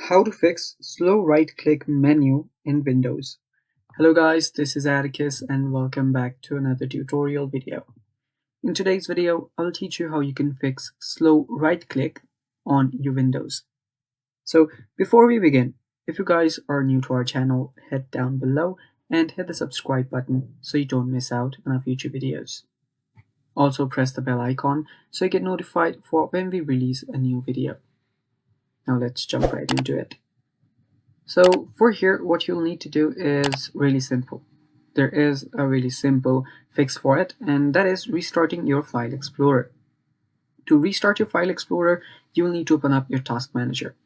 How to fix slow right-click menu in Windows. Hello guys, this is Atticus and welcome back to another tutorial video. In today's video, I'll teach you how you can fix slow right-click on your Windows. So before we begin, if you guys are new to our channel, head down below and hit the subscribe button so you don't miss out on our future videos. Also press the bell icon so you get notified for when we release a new video. Now let's jump right into it. So for here, what you'll need to do is really simple. There is a really simple fix for it, and that is restarting your File Explorer. To restart your File Explorer, you'll need to open up your Task Manager.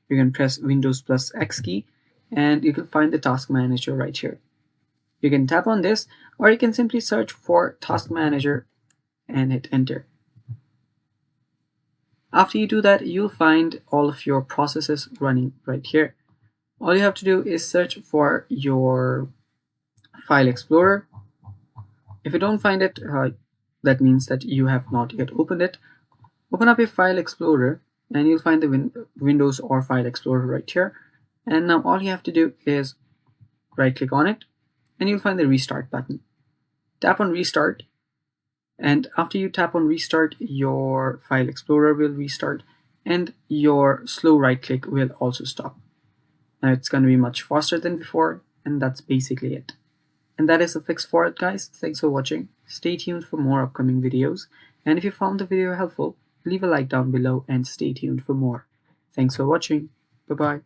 You can press Windows plus X key, and you can find the Task Manager right here. You can tap on this, or you can simply search for Task Manager and hit Enter. After you do that, you'll find all of your processes running right here. All you have to do is search for your File Explorer. If you don't find it, that means that you have not yet opened it. Open up your File Explorer and you'll find the Windows or File Explorer right here. And now all you have to do is right click on it and you'll find the Restart button. Tap on Restart, and after you tap on Restart, your File Explorer will restart and your slow right click will also stop. Now it's going to be much faster than before, and that's basically it. And that is a fix for it, guys. Thanks for watching. Stay tuned for more upcoming videos. And if you found the video helpful, leave a like down below and stay tuned for more. Thanks for watching. Bye-bye.